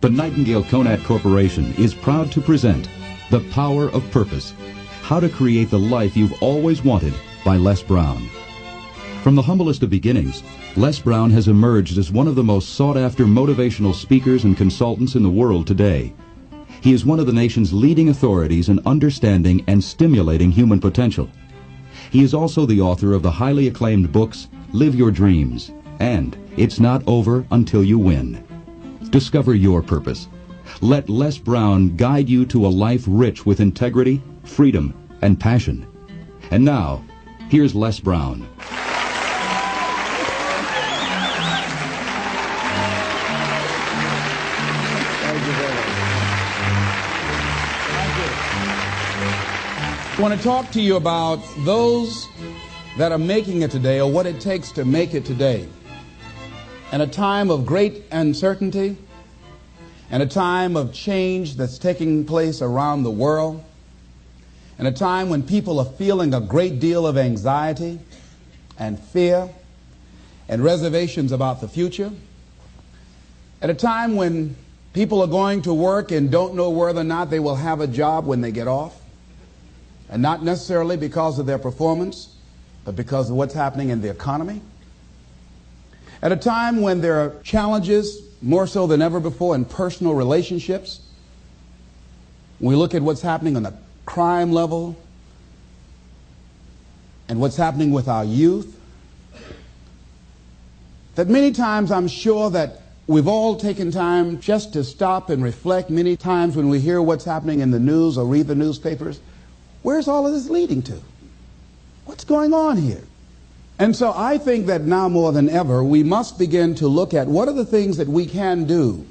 The Nightingale Conant Corporation is proud to present The Power of Purpose, How to Create the Life You've Always Wanted by Les Brown. From the humblest of beginnings, Les Brown has emerged as one of the most sought-after motivational speakers and consultants in the world today. He is one of the nation's leading authorities in understanding and stimulating human potential. He is also the author of the highly acclaimed books Live Your Dreams and It's Not Over Until You Win. Discover your purpose. Let Les Brown guide you to a life rich with integrity, freedom, and passion. And now, here's Les Brown. I want to talk to you about those that are making it today, or what it takes to make it today. In a time of great uncertainty, and a time of change that's taking place around the world, and a time when people are feeling a great deal of anxiety and fear and reservations about the future, at a time when people are going to work and don't know whether or not they will have a job when they get off, and not necessarily because of their performance, but because of what's happening in the economy. At a time when there are challenges, more so than ever before, in personal relationships. When we look at what's happening on the crime level and what's happening with our youth, that many times I'm sure that we've all taken time just to stop and reflect. Many times when we hear what's happening in the news or read the newspapers, where's all of this leading to? What's going on here? And so I think that now more than ever, we must begin to look at what are the things that we can do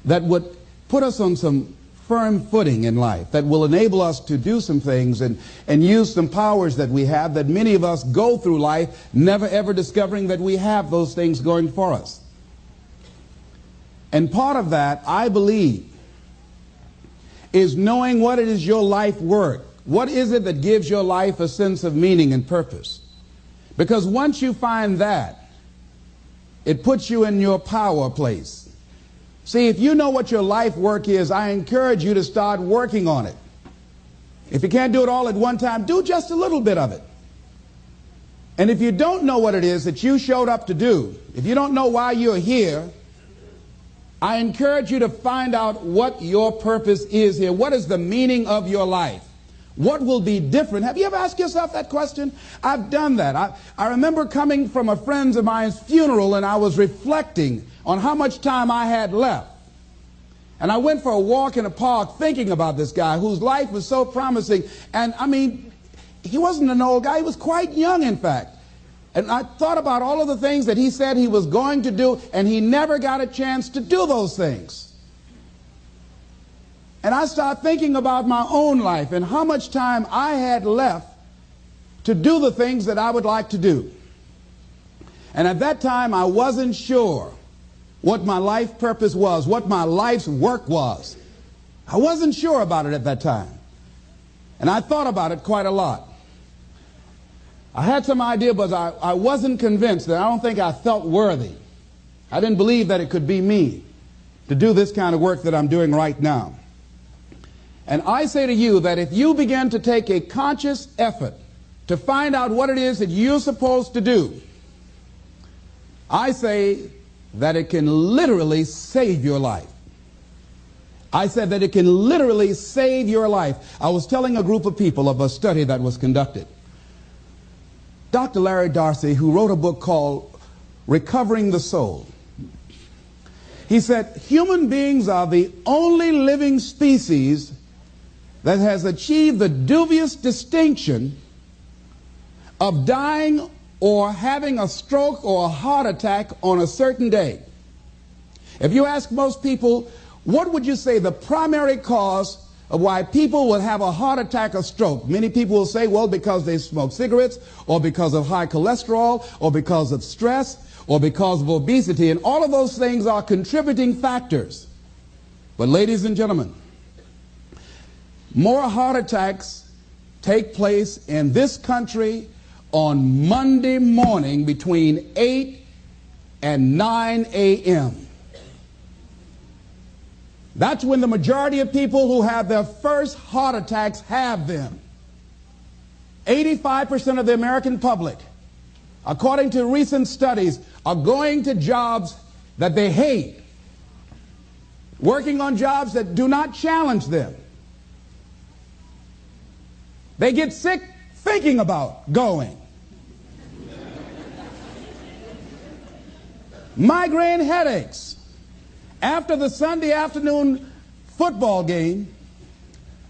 that would put us on some firm footing in life, that will enable us to do some things and use some powers that we have, that many of us go through life never ever discovering that we have those things going for us. And part of that, I believe, is knowing what it is your life worth. What is it that gives your life a sense of meaning and purpose? Because once you find that, it puts you in your power place. See, if you know what your life work is, I encourage you to start working on it. If you can't do it all at one time, do just a little bit of it. And if you don't know what it is that you showed up to do, if you don't know why you're here, I encourage you to find out what your purpose is here. What is the meaning of your life? What will be different? Have you ever asked yourself that question? I've done that. I remember coming from a friend of mine's funeral, and I was reflecting on how much time I had left. And I went for a walk in a park thinking about this guy whose life was so promising. And I mean, he wasn't an old guy. He was quite young, in fact. And I thought about all of the things that he said he was going to do, and he never got a chance to do those things. And I started thinking about my own life and how much time I had left to do the things that I would like to do. And at that time, I wasn't sure what my life purpose was, what my life's work was. I wasn't sure about it at that time. And I thought about it quite a lot. I had some idea, but I wasn't convinced, that I don't think I felt worthy. I didn't believe that it could be me to do this kind of work that I'm doing right now. And I say to you that if you begin to take a conscious effort to find out what it is that you're supposed to do, I say that it can literally save your life. I said that it can literally save your life. I was telling a group of people of a study that was conducted. Dr. Larry Darcy, who wrote a book called Recovering the Soul, he said, human beings are the only living species that has achieved the dubious distinction of dying or having a stroke or a heart attack on a certain day. If you ask most people, what would you say the primary cause of why people will have a heart attack or stroke? Many people will say, well, because they smoke cigarettes, or because of high cholesterol, or because of stress, or because of obesity, and all of those things are contributing factors. But ladies and gentlemen, more heart attacks take place in this country on Monday morning between 8 and 9 a.m. That's when the majority of people who have their first heart attacks have them. 85% of the American public, according to recent studies, are going to jobs that they hate, working on jobs that do not challenge them. They get sick thinking about going. Migraine headaches. After the Sunday afternoon football game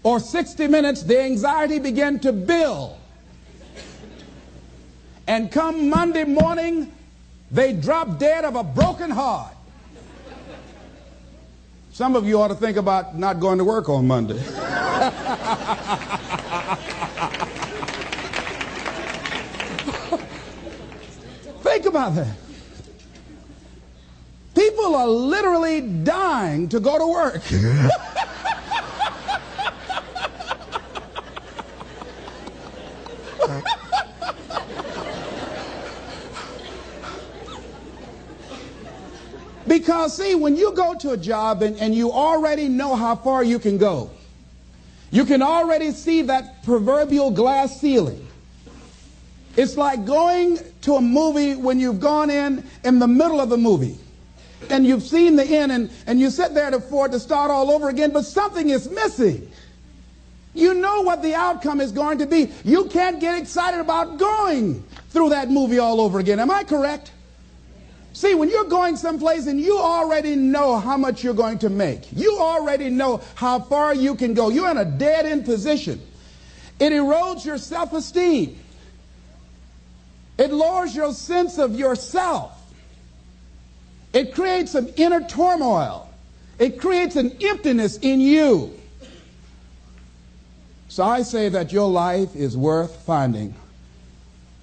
or 60 minutes, the anxiety began to build. And come Monday morning, they drop dead of a broken heart. Some of you ought to think about not going to work on Monday. Think about that. People are literally dying to go to work. Because, see, when you go to a job and you already know how far you can go, you can already see that proverbial glass ceiling. It's like going to a movie when you've gone in the middle of the movie. And you've seen the end, and you sit there for it to start all over again, but something is missing. You know what the outcome is going to be. You can't get excited about going through that movie all over again. Am I correct? See, when you're going someplace and you already know how much you're going to make, you already know how far you can go, you're in a dead-end position. It erodes your self-esteem. It lowers your sense of yourself. It creates some inner turmoil. It creates an emptiness in you. So I say that your life is worth finding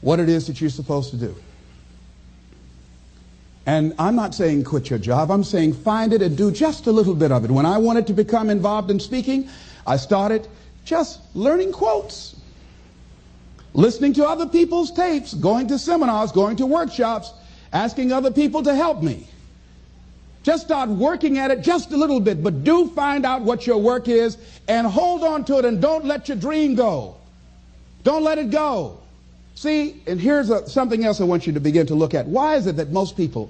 what it is that you're supposed to do. And I'm not saying quit your job. I'm saying find it and do just a little bit of it. When I wanted to become involved in speaking, I started just learning quotes, listening to other people's tapes, going to seminars, going to workshops, asking other people to help me. Just start working at it just a little bit, but do find out what your work is and hold on to it and don't let your dream go. Don't let it go. See, and here's something else I want you to begin to look at. Why is it that most people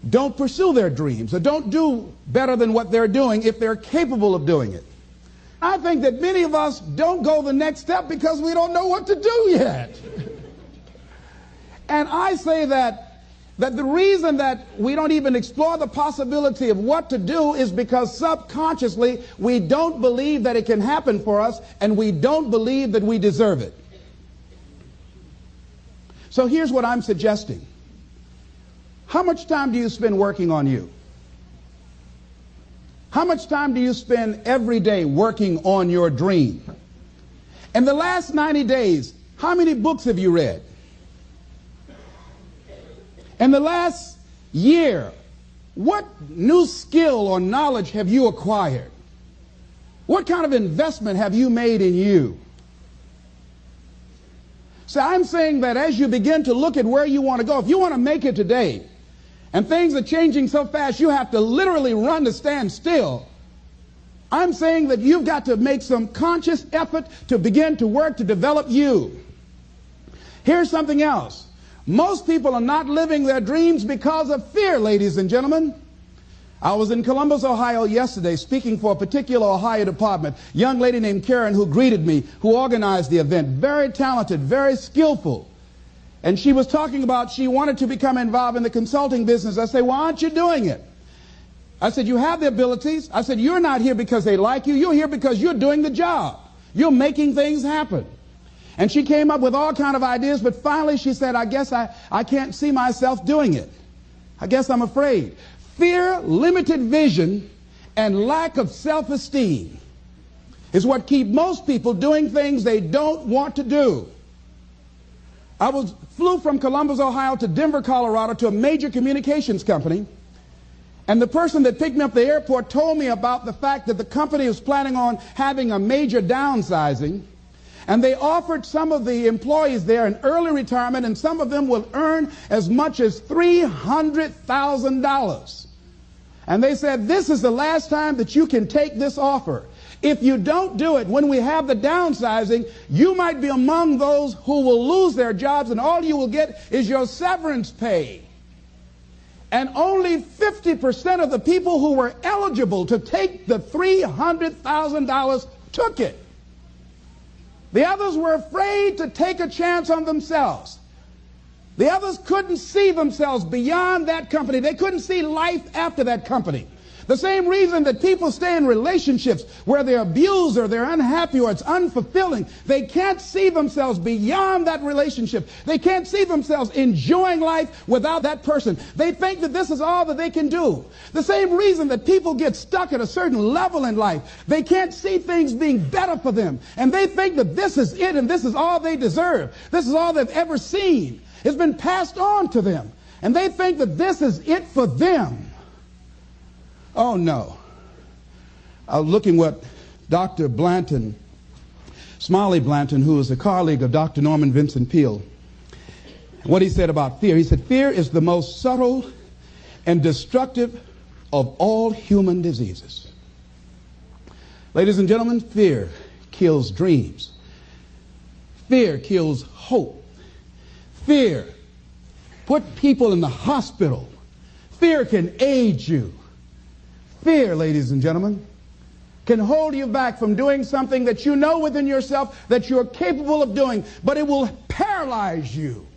don't pursue their dreams or don't do better than what they're doing if they're capable of doing it? I think that many of us don't go the next step because we don't know what to do yet. And I say that the reason that we don't even explore the possibility of what to do is because subconsciously we don't believe that it can happen for us, and we don't believe that we deserve it. So here's what I'm suggesting. How much time do you spend working on you? How much time do you spend every day working on your dream? In the last 90 days, how many books have you read? In the last year, what new skill or knowledge have you acquired? What kind of investment have you made in you? So I'm saying that as you begin to look at where you want to go, if you want to make it today, and things are changing so fast you have to literally run to stand still, I'm saying that you've got to make some conscious effort to begin to work to develop you. Here's something else. Most people are not living their dreams because of fear, ladies and gentlemen. I was in Columbus, Ohio yesterday speaking for a particular Ohio department. A young lady named Karen who greeted me, who organized the event. Very talented, very skillful. And she was talking about she wanted to become involved in the consulting business. I said, why aren't you doing it? I said, you have the abilities. I said, you're not here because they like you. You're here because you're doing the job. You're making things happen. And she came up with all kind of ideas, but finally she said, I guess I can't see myself doing it. I guess I'm afraid. Fear, limited vision, and lack of self-esteem is what keep most people doing things they don't want to do. I flew from Columbus, Ohio to Denver, Colorado to a major communications company, and the person that picked me up at the airport told me about the fact that the company was planning on having a major downsizing. And they offered some of the employees there an early retirement, and some of them will earn as much as $300,000. And they said, this is the last time that you can take this offer. If you don't do it, when we have the downsizing, you might be among those who will lose their jobs, and all you will get is your severance pay. And only 50% of the people who were eligible to take the $300,000 took it. The others were afraid to take a chance on themselves. The others couldn't see themselves beyond that company. They couldn't see life after that company. The same reason that people stay in relationships where they're abused or they're unhappy or it's unfulfilling. They can't see themselves beyond that relationship. They can't see themselves enjoying life without that person. They think that this is all that they can do. The same reason that people get stuck at a certain level in life. They can't see things being better for them. And they think that this is it and this is all they deserve. This is all they've ever seen. It's been passed on to them. And they think that this is it for them. Oh, no. I was looking what Dr. Blanton, Smiley Blanton, who is a colleague of Dr. Norman Vincent Peale, what he said about fear. He said, fear is the most subtle and destructive of all human diseases. Ladies and gentlemen, fear kills dreams. Fear kills hope. Fear put people in the hospital. Fear can age you. Fear, ladies and gentlemen, can hold you back from doing something that you know within yourself that you're capable of doing, but it will paralyze you.